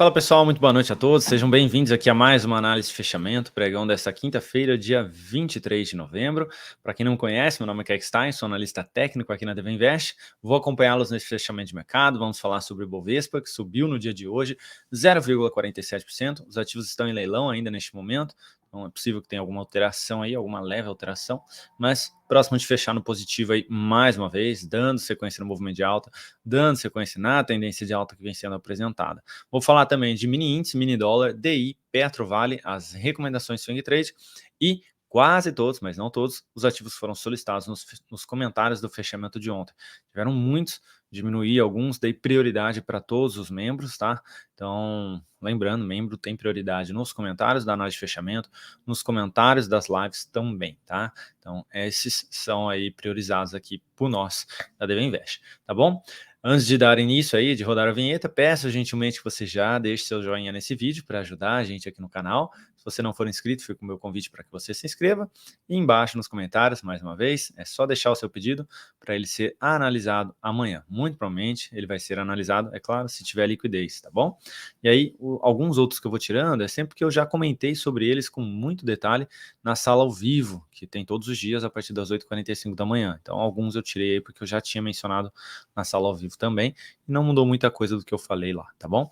Fala pessoal, muito boa noite a todos. Sejam bem-vindos aqui a mais uma análise de fechamento, pregão desta quinta-feira, dia 23 de novembro. Para quem não me conhece, meu nome é Keck Stein, sou analista técnico aqui na DV Invest. Vou acompanhá-los nesse fechamento de mercado. Vamos falar sobre o Bovespa, que subiu no dia de hoje 0,47%. Os ativos estão em leilão ainda neste momento. Então é possível que tenha alguma alteração aí, alguma leve alteração, mas próximo de fechar no positivo aí mais uma vez, dando sequência no movimento de alta, dando sequência na tendência de alta que vem sendo apresentada. Vou falar também de mini índice, mini dólar, DI, Petrovale, as recomendações swing trade e quase todos, mas não todos, os ativos foram solicitados nos comentários do fechamento de ontem. Tiveram muitos, diminuí alguns, dei prioridade para todos os membros, tá? Então, lembrando, membro tem prioridade nos comentários da análise de fechamento, nos comentários das lives também, tá? Então, esses são aí priorizados aqui por nós da DV Invest, tá bom? Antes de dar início aí, de rodar a vinheta, peço gentilmente que você já deixe seu joinha nesse vídeo para ajudar a gente aqui no canal. Se você não for inscrito, fica o meu convite para que você se inscreva. E embaixo nos comentários, mais uma vez, é só deixar o seu pedido para ele ser analisado amanhã. Muito provavelmente ele vai ser analisado, é claro, se tiver liquidez, tá bom? E aí, alguns outros que eu vou tirando é sempre que eu já comentei sobre eles com muito detalhe na sala ao vivo, que tem todos os dias a partir das 8h45 da manhã. Então, alguns eu tirei aí porque eu já tinha mencionado na sala ao vivo também, e não mudou muita coisa do que eu falei lá, tá bom?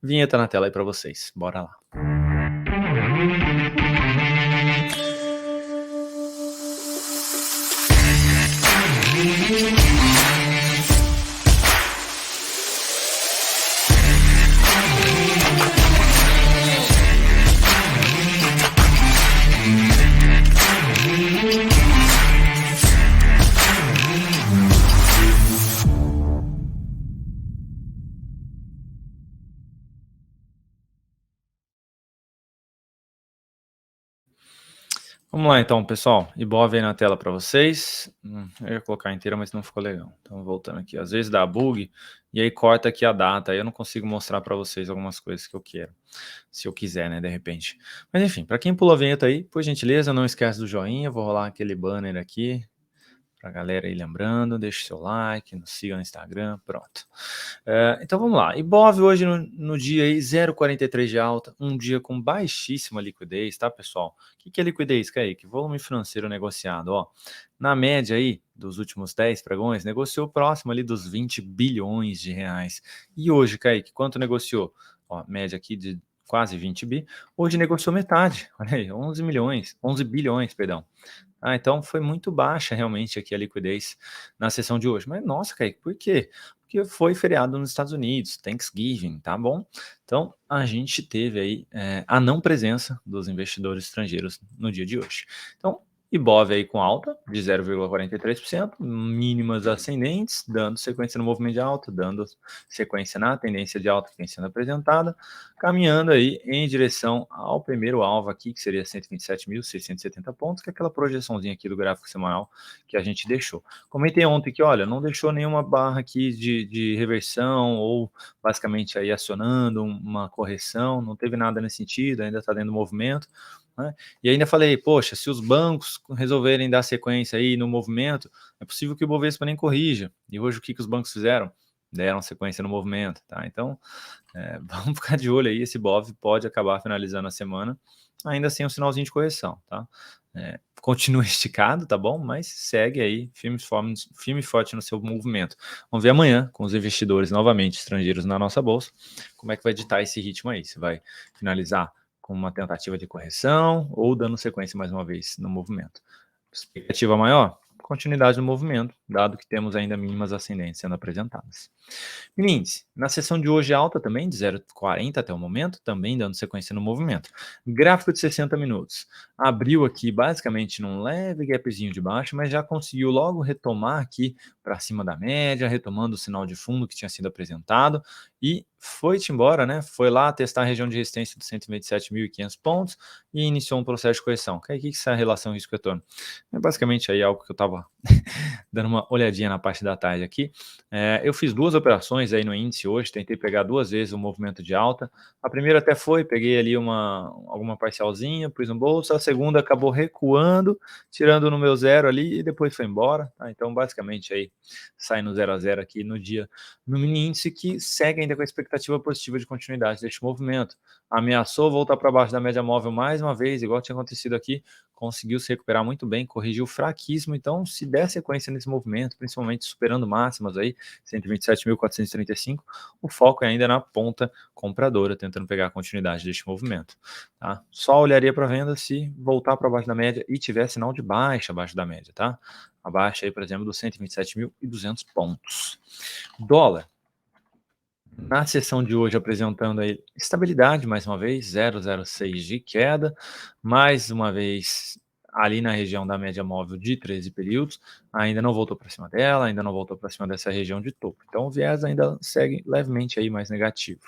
Vinheta na tela aí para vocês, bora lá. Vamos lá então, pessoal. Ibov aí na tela para vocês. Eu ia colocar inteira, mas não ficou legal. Então, voltando aqui. Às vezes dá bug e aí corta aqui a data. Aí eu não consigo mostrar para vocês algumas coisas que eu quero. Se eu quiser, né, de repente. Mas enfim, para quem pulou a vinheta aí, por gentileza, não esquece do joinha. Vou rolar aquele banner aqui pra galera aí lembrando. Deixa o seu like, nos siga no Instagram, pronto. Então vamos lá. Ibov hoje no dia aí 0,43 de alta, um dia com baixíssima liquidez, tá, pessoal? O que é liquidez, Kaique? Volume financeiro negociado, ó. Na média aí dos últimos 10 pregões, negociou próximo ali dos 20 bilhões de reais. E hoje, Kaique, quanto negociou? Ó, média aqui de quase 20 bi. Hoje negociou metade, olha aí, 11 bilhões, perdão. Então foi muito baixa realmente aqui a liquidez na sessão de hoje. Mas nossa, Kaique, por quê? Porque foi feriado nos Estados Unidos, Thanksgiving, tá bom? Então a gente teve aí a não presença dos investidores estrangeiros no dia de hoje. Então, Ibov aí com alta de 0,43%, mínimas ascendentes, dando sequência no movimento de alta, dando sequência na tendência de alta que vem sendo apresentada, caminhando aí em direção ao primeiro alvo aqui, que seria 127.670 pontos, que é aquela projeçãozinha aqui do gráfico semanal que a gente deixou. Comentei ontem que, olha, não deixou nenhuma barra aqui de reversão ou basicamente aí acionando uma correção, não teve nada nesse sentido, ainda está dentro do movimento, né? E ainda falei, poxa, se os bancos resolverem dar sequência aí no movimento, é possível que o Bovespa nem corrija. E hoje o que os bancos fizeram? Deram sequência no movimento, tá? Então, vamos ficar de olho aí, esse BOV pode acabar finalizando a semana, ainda sem um sinalzinho de correção, tá? Continua esticado, tá bom? Mas segue aí, firme e forte no seu movimento. Vamos ver amanhã, com os investidores novamente estrangeiros na nossa bolsa, como é que vai ditar esse ritmo aí, se vai finalizar com uma tentativa de correção ou dando sequência mais uma vez no movimento. Expectativa maior? Continuidade do movimento, dado que temos ainda mínimas ascendentes sendo apresentadas. Mini índice, na sessão de hoje alta também, de 0,40 até o momento, também dando sequência no movimento. Gráfico de 60 minutos, abriu aqui basicamente num leve gapzinho de baixo, mas já conseguiu logo retomar aqui para cima da média, retomando o sinal de fundo que tinha sido apresentado e foi-te embora, né? Foi lá testar a região de resistência de 127.500 pontos e iniciou um processo de correção. O que é essa relação risco-retorno? É basicamente aí algo que eu estava dando uma olhadinha na parte da tarde aqui. Eu fiz duas operações aí no índice hoje, tentei pegar duas vezes o movimento de alta. A primeira até foi, peguei ali alguma parcialzinha, pus no bolso. A segunda acabou recuando, tirando no meu zero ali e depois foi embora. Então, basicamente aí sai no 0 a 0 aqui no dia no mini índice, que segue ainda com a expectativa expectativa positiva de continuidade deste movimento. Ameaçou voltar para baixo da média móvel mais uma vez, igual tinha acontecido aqui, conseguiu se recuperar muito bem, corrigiu fraquíssimo, então se der sequência nesse movimento, principalmente superando máximas aí, 127.435, o foco é ainda na ponta compradora, tentando pegar a continuidade deste movimento. Tá? Só olharia para venda se voltar para baixo da média e tiver sinal de baixa abaixo da média, tá? Abaixo aí, por exemplo, dos 127.200 pontos. Dólar. Na sessão de hoje, apresentando aí estabilidade, mais uma vez, 0,06 de queda, mais uma vez ali na região da média móvel de 13 períodos, ainda não voltou para cima dela, ainda não voltou para cima dessa região de topo. Então o viés ainda segue levemente aí mais negativo.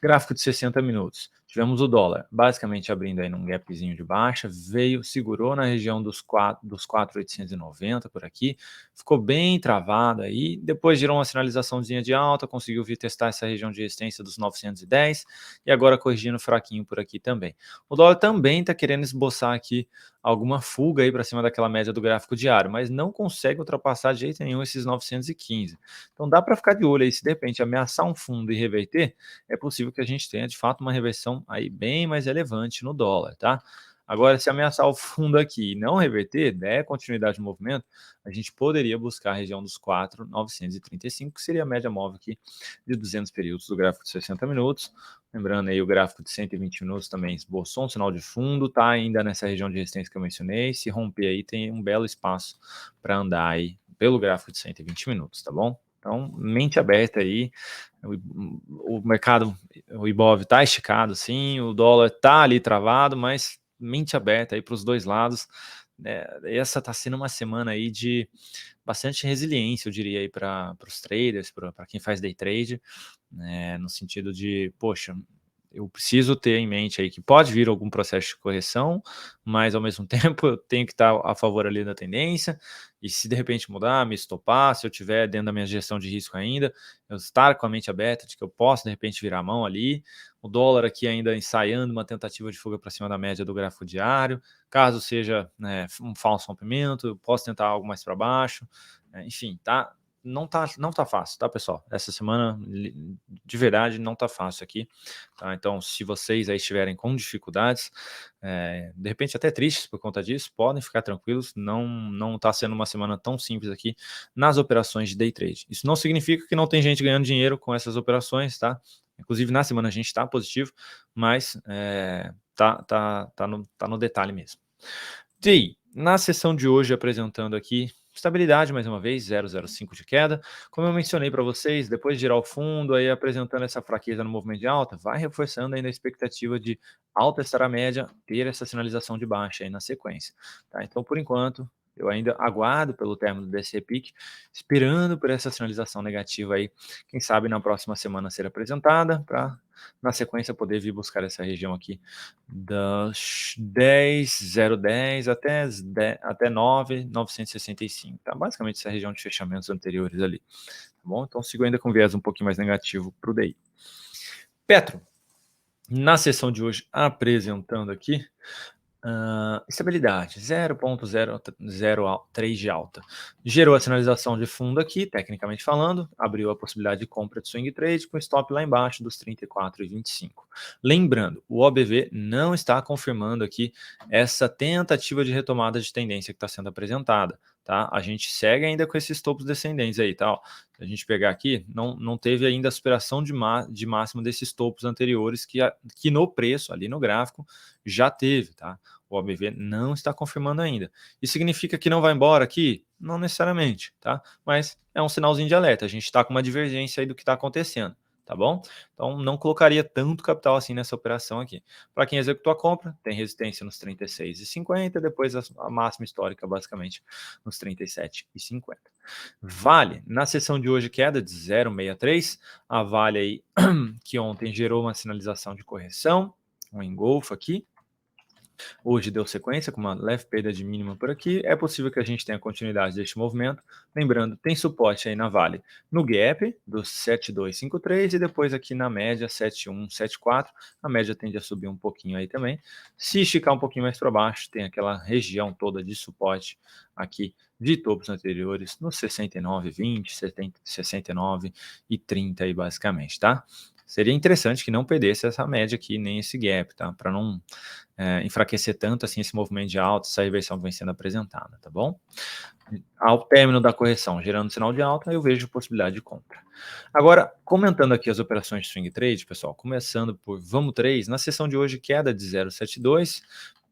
Gráfico de 60 minutos. Tivemos o dólar basicamente abrindo aí num gapzinho de baixa, veio, segurou na região dos 4.890 por aqui, ficou bem travado aí, depois girou uma sinalizaçãozinha de alta, conseguiu vir testar essa região de resistência dos 910 e agora corrigindo fraquinho por aqui também. O dólar também está querendo esboçar aqui alguma fuga aí para cima daquela média do gráfico diário, mas não consegue ultrapassar de jeito nenhum esses 915. Então dá para ficar de olho aí, se de repente ameaçar um fundo e reverter, é possível que a gente tenha de fato uma reversão aí bem mais relevante no dólar, tá? Agora, se ameaçar o fundo aqui e não reverter, der continuidade no movimento, a gente poderia buscar a região dos 4.935, que seria a média móvel aqui de 200 períodos do gráfico de 60 minutos. Lembrando aí, o gráfico de 120 minutos também esboçou um sinal de fundo, tá ainda nessa região de resistência que eu mencionei. Se romper aí, tem um belo espaço para andar aí pelo gráfico de 120 minutos, tá bom? Então, mente aberta aí, o mercado, o Ibov está esticado, sim, o dólar está ali travado, mas mente aberta aí para os dois lados. Essa está sendo uma semana aí de bastante resiliência, eu diria, aí para os traders, para quem faz day trade, né, no sentido de, poxa, eu preciso ter em mente aí que pode vir algum processo de correção, mas ao mesmo tempo eu tenho que estar a favor ali da tendência, e se de repente mudar, me estopar, se eu tiver dentro da minha gestão de risco ainda, eu estar com a mente aberta de que eu posso de repente virar a mão ali, o dólar aqui ainda ensaiando uma tentativa de fuga para cima da média do gráfico diário, caso seja, né, um falso rompimento, eu posso tentar algo mais para baixo, enfim, tá? Não tá fácil, tá, pessoal? Essa semana, de verdade, não tá fácil aqui, tá? Então, se vocês aí estiverem com dificuldades, de repente até tristes por conta disso, podem ficar tranquilos, não tá sendo uma semana tão simples aqui nas operações de day trade. Isso não significa que não tem gente ganhando dinheiro com essas operações, tá? Inclusive, na semana a gente tá positivo, mas tá no detalhe mesmo. DI, na sessão de hoje apresentando aqui estabilidade mais uma vez, 0,05 de queda. Como eu mencionei para vocês, depois de girar o fundo, aí apresentando essa fraqueza no movimento de alta, vai reforçando ainda a expectativa de alta estar a média, ter essa sinalização de baixa aí na sequência. Tá? Então, por enquanto, eu ainda aguardo pelo término desse repique, esperando por essa sinalização negativa aí, quem sabe na próxima semana ser apresentada, para na sequência poder vir buscar essa região aqui das 10,010 até 9,965, tá? Basicamente essa região de fechamentos anteriores ali, tá bom? Então sigo ainda com viés um pouquinho mais negativo para o DI. Petro, na sessão de hoje apresentando aqui, estabilidade, 0,003 de alta. Gerou a sinalização de fundo aqui, tecnicamente falando, abriu a possibilidade de compra de swing trade com stop lá embaixo dos 34,25. Lembrando, o OBV não está confirmando aqui essa tentativa de retomada de tendência que está sendo apresentada, tá? A gente segue ainda com esses topos descendentes aí, tá? Ó, se a gente pegar aqui, não teve ainda a superação de máximo desses topos anteriores que no preço, ali no gráfico, já teve, tá? O OBV não está confirmando ainda. Isso significa que não vai embora aqui? Não necessariamente, tá? Mas é um sinalzinho de alerta. A gente está com uma divergência aí do que está acontecendo, tá bom? Então não colocaria tanto capital assim nessa operação aqui. Para quem executou a compra, tem resistência nos 36,50, depois a máxima histórica basicamente nos 37,50. Vale, na sessão de hoje queda de 0,63, a Vale aí que ontem gerou uma sinalização de correção, um engolfo aqui. Hoje deu sequência com uma leve perda de mínima por aqui. É possível que a gente tenha continuidade deste movimento. Lembrando, tem suporte aí na Vale no gap dos 7,253 e depois aqui na média 7,174. A média tende a subir um pouquinho aí também. Se esticar um pouquinho mais para baixo, tem aquela região toda de suporte aqui de topos anteriores no 69,20, 69 e 30 aí basicamente, tá? Seria interessante que não perdesse essa média aqui, nem esse gap, tá? Para não enfraquecer tanto assim esse movimento de alta, essa reversão que vem sendo apresentada, tá bom? Ao término da correção, gerando sinal de alta, eu vejo possibilidade de compra. Agora, comentando aqui as operações de swing trade, pessoal, começando por Vamos 3, na sessão de hoje queda de 0,72,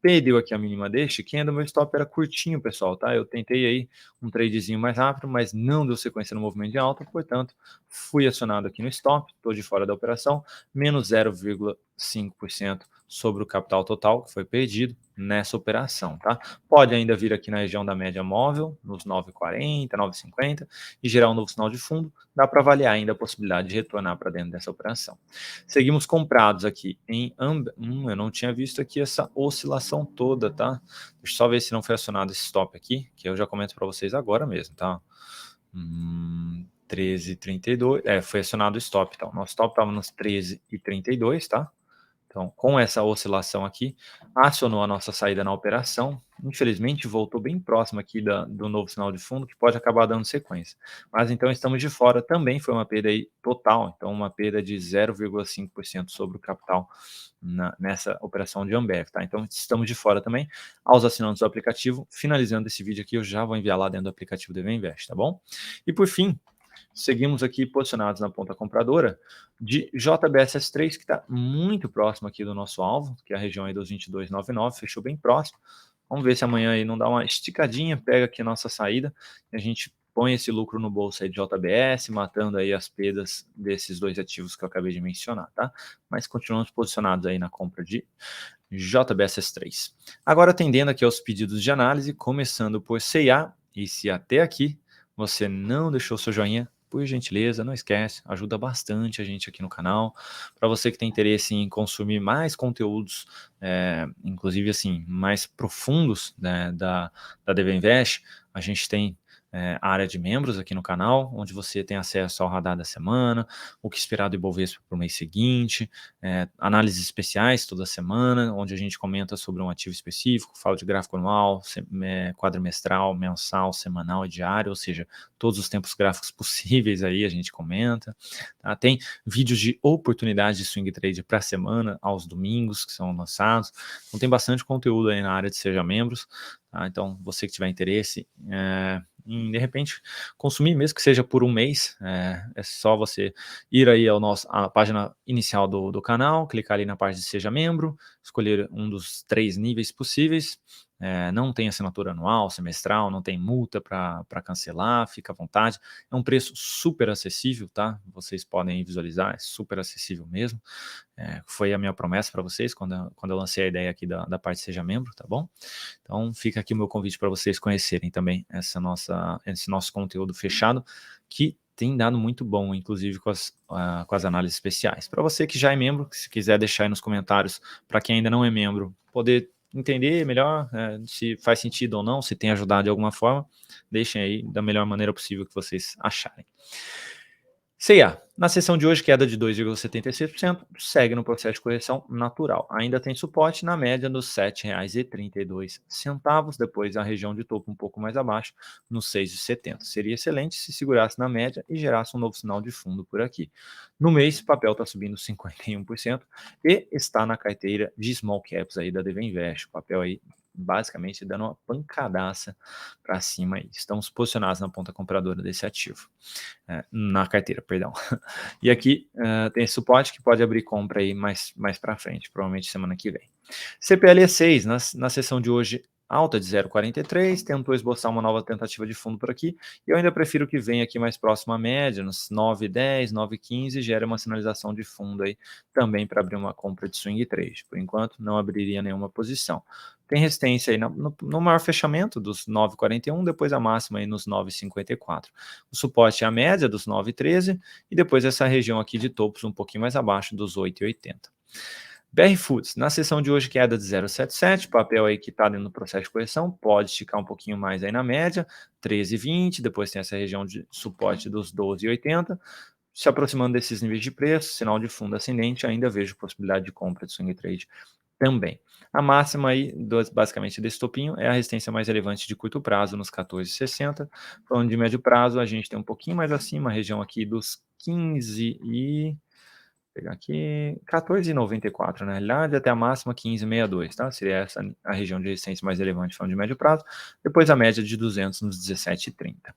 perdeu aqui a mínima deste, que ainda o meu stop era curtinho, pessoal, tá? Eu tentei aí um tradezinho mais rápido, mas não deu sequência no movimento de alta, portanto, fui acionado aqui no stop, estou de fora da operação, menos 0,5% sobre o capital total que foi perdido nessa operação, tá? Pode ainda vir aqui na região da média móvel, nos 9,40, 9,50 e gerar um novo sinal de fundo, dá para avaliar ainda a possibilidade de retornar para dentro dessa operação. Seguimos comprados aqui em eu não tinha visto aqui essa oscilação toda, tá? Deixa eu só ver se não foi acionado esse stop aqui, que eu já comento para vocês agora mesmo, tá? 13,32, foi acionado o stop, tá? O nosso stop estava nos 13,32, tá? Então, com essa oscilação aqui, acionou a nossa saída na operação. Infelizmente, voltou bem próximo aqui do novo sinal de fundo, que pode acabar dando sequência. Mas então estamos de fora. Também foi uma perda aí total, então uma perda de 0,5% sobre o capital nessa operação de Ambev, tá? Então estamos de fora também. Aos assinantes do aplicativo, finalizando esse vídeo aqui, eu já vou enviar lá dentro do aplicativo DV Invest, tá bom? E por fim, seguimos aqui posicionados na ponta compradora de JBSS3, que está muito próximo aqui do nosso alvo, que é a região aí dos 22,99, fechou bem próximo. Vamos ver se amanhã aí não dá uma esticadinha, pega aqui a nossa saída e a gente põe esse lucro no bolso aí de JBS, matando aí as perdas desses dois ativos que eu acabei de mencionar, tá? Mas continuamos posicionados aí na compra de JBSS3. Agora atendendo aqui aos pedidos de análise, começando por C&A, e se até aqui você não deixou seu joinha, por gentileza, não esquece, ajuda bastante a gente aqui no canal. Para você que tem interesse em consumir mais conteúdos, inclusive assim, mais profundos, né, da DV Invest, a gente tem a área de membros aqui no canal, onde você tem acesso ao radar da semana, o que esperar do Ibovespa para o mês seguinte, análises especiais toda semana, onde a gente comenta sobre um ativo específico, fala de gráfico anual, quadrimestral, mensal, semanal e diário, ou seja, todos os tempos gráficos possíveis aí a gente comenta. Tá? Tem vídeos de oportunidade de swing trade para a semana, aos domingos, que são lançados. Então tem bastante conteúdo aí na área de Seja Membros. Tá? Então, você que tiver interesse em, de repente, consumir, mesmo que seja por um mês, é só você ir aí à página inicial do canal, clicar ali na parte de Seja Membro, escolher um dos 3 níveis possíveis. Não tem assinatura anual, semestral, não tem multa para cancelar, fica à vontade. É um preço super acessível, tá? Vocês podem visualizar, é super acessível mesmo. Foi a minha promessa para vocês quando eu lancei a ideia aqui da parte Seja Membro, tá bom? Então fica aqui o meu convite para vocês conhecerem também esse nosso conteúdo fechado, que tem dado muito bom, inclusive com as análises especiais. Para você que já é membro, se quiser deixar aí nos comentários, para quem ainda não é membro, poder entender melhor se faz sentido ou não, se tem ajudado de alguma forma, deixem aí da melhor maneira possível que vocês acharem. C&A, na sessão de hoje, queda de 2,76%, segue no processo de correção natural. Ainda tem suporte na média dos R$ 7,32, depois a região de topo um pouco mais abaixo, nos R$ 6,70. Seria excelente se segurasse na média e gerasse um novo sinal de fundo por aqui. No mês, o papel está subindo 51% e está na carteira de small caps aí da DV Invest. O papel aí basicamente dando uma pancadaça para cima aí. Estamos posicionados na ponta compradora desse ativo. Na carteira, perdão. E aqui tem esse suporte que pode abrir compra aí mais para frente, provavelmente semana que vem. CPLE 6, na sessão de hoje, alta de 0,43, tentou esboçar uma nova tentativa de fundo por aqui, e eu ainda prefiro que venha aqui mais próximo à média, nos 9,10, 9,15, gere uma sinalização de fundo aí também para abrir uma compra de swing trade. Por enquanto, não abriria nenhuma posição. Tem resistência aí no maior fechamento dos 9,41, depois a máxima aí nos 9,54. O suporte é a média dos 9,13 e depois essa região aqui de topos um pouquinho mais abaixo dos 8,80. BR Foods, na sessão de hoje queda de 0,77, papel aí que está no processo de correção, pode esticar um pouquinho mais aí na média, 13,20, depois tem essa região de suporte dos 12,80, se aproximando desses níveis de preço, sinal de fundo ascendente, ainda vejo possibilidade de compra de swing trade também. A máxima aí, basicamente desse topinho, é a resistência mais relevante de curto prazo, nos 14,60. Falando de médio prazo, a gente tem um pouquinho mais acima, a região aqui dos 15 e... pegar aqui, 14,94 na realidade, até a máxima 15,62, tá? Seria essa a região de resistência mais relevante falando de médio prazo, depois a média de 200 nos 17,30.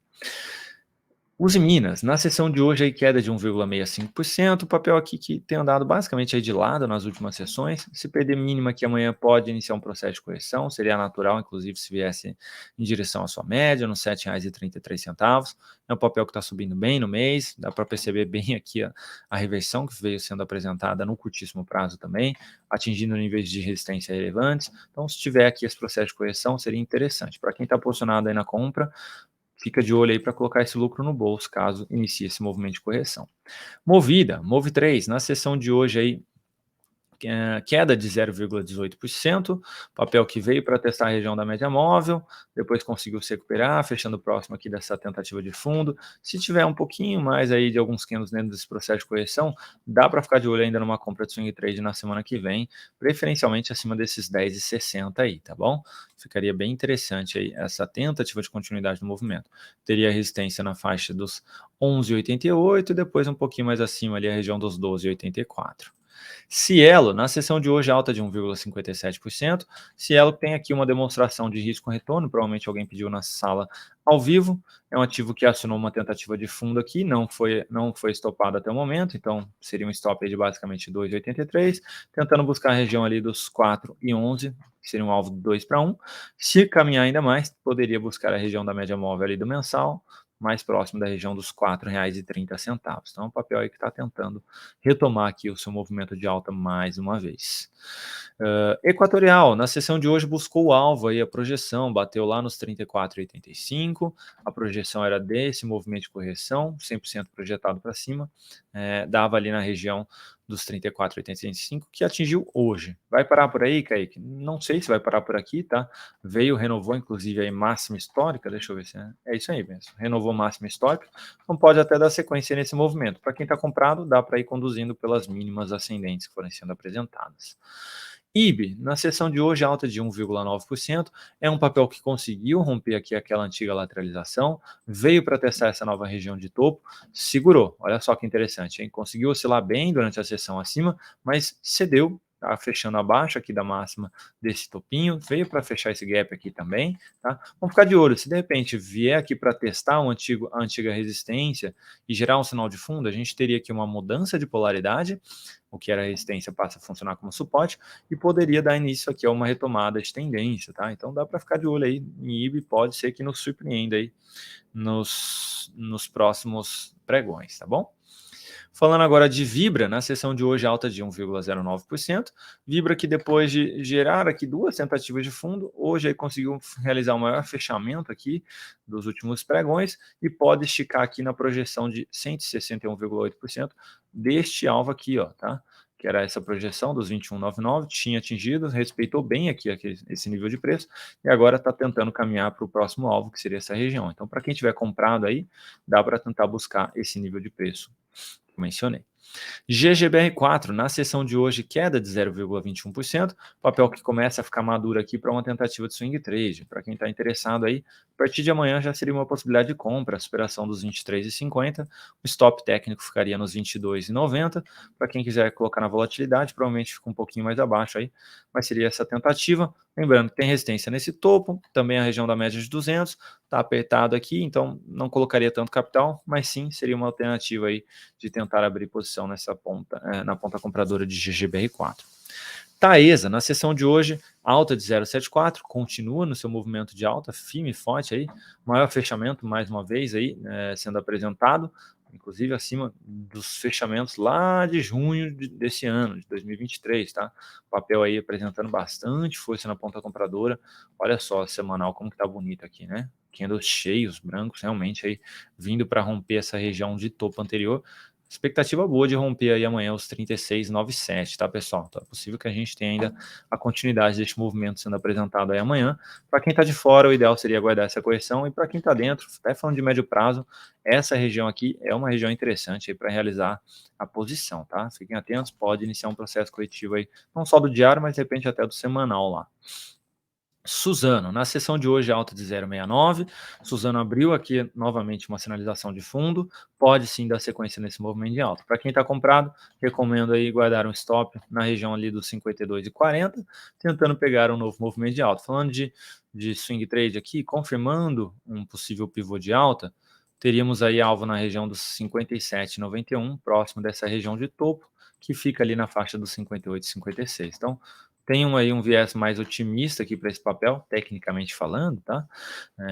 Uzi Minas, na sessão de hoje aí queda de 1,65%, o papel aqui que tem andado basicamente aí de lado nas últimas sessões, se perder mínima aqui amanhã pode iniciar um processo de correção, seria natural inclusive se viesse em direção à sua média, nos R$ 7,33, é um papel que está subindo bem no mês, dá para perceber bem aqui a reversão que veio sendo apresentada no curtíssimo prazo também, atingindo níveis de resistência relevantes, então se tiver aqui esse processo de correção seria interessante, para quem está posicionado aí na compra, fica de olho aí para colocar esse lucro no bolso, caso inicie esse movimento de correção. Movida, Move3, na sessão de hoje aí, queda de 0,18%, papel que veio para testar a região da média móvel, depois conseguiu se recuperar, fechando próximo aqui dessa tentativa de fundo. Se tiver um pouquinho mais aí de alguns candles dentro desse processo de correção, dá para ficar de olho ainda numa compra de swing trade na semana que vem, preferencialmente acima desses 10,60 aí, tá bom? Ficaria bem interessante aí essa tentativa de continuidade do movimento. Teria resistência na faixa dos 11,88 e depois um pouquinho mais acima ali a região dos 12,84. Cielo, na sessão de hoje, alta de 1,57%. Cielo tem aqui uma demonstração de risco com retorno, provavelmente alguém pediu na sala ao vivo. É um ativo que acionou uma tentativa de fundo aqui, não foi estopado até o momento, então seria um stop aí de basicamente 2,83, tentando buscar a região ali dos 4,11, que seria um alvo de 2 para 1. Se caminhar ainda mais, poderia buscar a região da média móvel ali do mensal, mais próximo da região dos R$ 4,30. Então, é um papel aí que está tentando retomar aqui o seu movimento de alta mais uma vez. Equatorial, na sessão de hoje buscou o alvo aí, a projeção, bateu lá nos 34,85, a projeção era desse movimento de correção, 100% projetado para cima, dava ali na região dos 34,85, que atingiu hoje. Vai parar por aí, Kaique? Não sei se vai parar por aqui, tá? Veio, renovou, inclusive, aí máxima histórica, deixa eu ver se é isso aí mesmo, renovou máxima histórica, então pode até dar sequência nesse movimento. Para quem está comprado, dá para ir conduzindo pelas mínimas ascendentes que forem sendo apresentadas. IB, na sessão de hoje, alta de 1,9%, é um papel que conseguiu romper aqui aquela antiga lateralização, veio para testar essa nova região de topo, segurou, olha só que interessante, hein? Conseguiu oscilar bem durante a sessão acima, mas cedeu, tá fechando abaixo aqui da máxima desse topinho, veio para fechar esse gap aqui também, tá? Vamos ficar de olho, se de repente vier aqui para testar a antiga resistência e gerar um sinal de fundo, a gente teria aqui uma mudança de polaridade, o que era resistência passa a funcionar como suporte, e poderia dar início aqui a uma retomada de tendência, tá? Então dá para ficar de olho aí em IB, pode ser que nos surpreenda aí nos próximos pregões, tá bom? Falando agora de Vibra, na sessão de hoje alta de 1,09%, Vibra que depois de gerar aqui duas tentativas de fundo, hoje aí conseguiu realizar o maior fechamento aqui dos últimos pregões e pode esticar aqui na projeção de 161,8% deste alvo aqui, ó, tá? Que era essa projeção dos 21,99, tinha atingido, respeitou bem aqui esse nível de preço e agora está tentando caminhar para o próximo alvo, que seria essa região. Então, para quem tiver comprado aí, dá para tentar buscar esse nível de preço que mencionei. GGBR4, na sessão de hoje, queda de 0,21%, papel que começa a ficar maduro aqui para uma tentativa de swing trade. Para quem está interessado aí, a partir de amanhã já seria uma possibilidade de compra, a superação dos 23,50, o stop técnico ficaria nos 22,90. Para quem quiser colocar na volatilidade, provavelmente fica um pouquinho mais abaixo aí, mas seria essa tentativa. Lembrando que tem resistência nesse topo, também a região da média de 200, está apertado aqui, então não colocaria tanto capital, mas sim seria uma alternativa aí de tentar abrir posição nessa ponta, na ponta compradora de GGBR4. Taesa, na sessão de hoje, alta de 0,74, continua no seu movimento de alta, firme e forte aí, maior fechamento mais uma vez aí, sendo apresentado, inclusive acima dos fechamentos lá de junho desse ano, de 2023, tá? O papel aí apresentando bastante força na ponta compradora, olha só, semanal como que tá bonito aqui, né? Candles cheios, brancos, realmente aí, vindo para romper essa região de topo anterior, expectativa boa de romper aí amanhã os 36,97, tá, pessoal? Então é possível que a gente tenha ainda a continuidade deste movimento sendo apresentado aí amanhã. Para quem está de fora, o ideal seria aguardar essa correção, e para quem está dentro, até falando de médio prazo, essa região aqui é uma região interessante para realizar a posição, tá? Fiquem atentos, pode iniciar um processo corretivo aí, não só do diário, mas de repente até do semanal lá. Suzano, na sessão de hoje alta de 0,69, Suzano abriu aqui novamente uma sinalização de fundo, pode sim dar sequência nesse movimento de alta. Para quem está comprado, recomendo aí guardar um stop na região ali dos 52,40, tentando pegar um novo movimento de alta. Falando de swing trade aqui, confirmando um possível pivô de alta, teríamos aí alvo na região dos 57,91, próximo dessa região de topo, que fica ali na faixa dos 58,56. Então, tenho aí um viés mais otimista aqui para esse papel, tecnicamente falando, tá?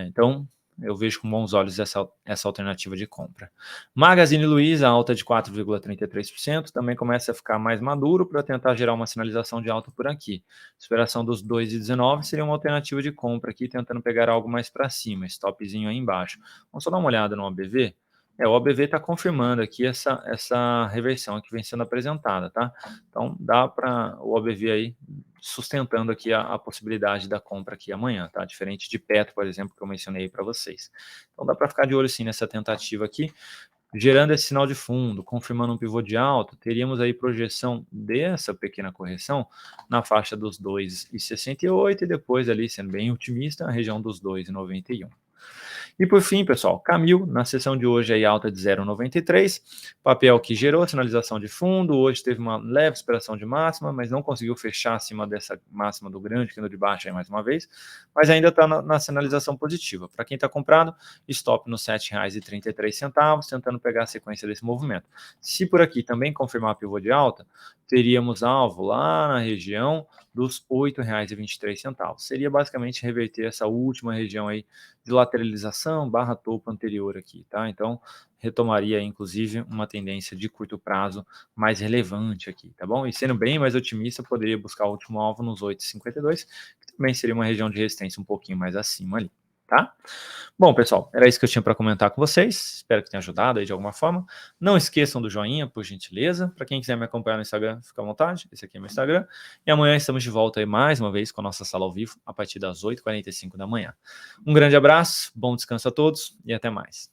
Então, eu vejo com bons olhos essa alternativa de compra. Magazine Luiza, alta de 4,33%, também começa a ficar mais maduro para tentar gerar uma sinalização de alta por aqui. Superação dos 2,19 seria uma alternativa de compra aqui, tentando pegar algo mais para cima, stopzinho aí embaixo. Vamos só dar uma olhada no OBV? O OBV está confirmando aqui essa reversão que vem sendo apresentada, tá? Então, dá para o OBV aí sustentando aqui a possibilidade da compra aqui amanhã, tá? Diferente de Petro, por exemplo, que eu mencionei para vocês. Então, dá para ficar de olho sim nessa tentativa aqui, gerando esse sinal de fundo, confirmando um pivô de alta, teríamos aí projeção dessa pequena correção na faixa dos 2,68 e depois ali, sendo bem otimista, a região dos 2,91. E por fim, pessoal, Camil, na sessão de hoje aí alta de 0,93, papel que gerou a sinalização de fundo, hoje teve uma leve superação de máxima, mas não conseguiu fechar acima dessa máxima do grande, que no de baixo aí mais uma vez, mas ainda está na sinalização positiva. Para quem está comprado, stop nos R$ 7,33, tentando pegar a sequência desse movimento. Se por aqui também confirmar pivô de alta, teríamos alvo lá na região dos R$ 8,23. Seria basicamente reverter essa última região aí de lateralização barra topo anterior aqui, tá? Então, retomaria, inclusive, uma tendência de curto prazo mais relevante aqui, tá bom? E sendo bem mais otimista, poderia buscar o último alvo nos 8,52, que também seria uma região de resistência um pouquinho mais acima ali, tá? Bom, pessoal, era isso que eu tinha para comentar com vocês. Espero que tenha ajudado aí de alguma forma. Não esqueçam do joinha, por gentileza. Para quem quiser me acompanhar no Instagram, fica à vontade. Esse aqui é meu Instagram. E amanhã estamos de volta aí mais uma vez com a nossa sala ao vivo, a partir das 8h45 da manhã. Um grande abraço, bom descanso a todos e até mais.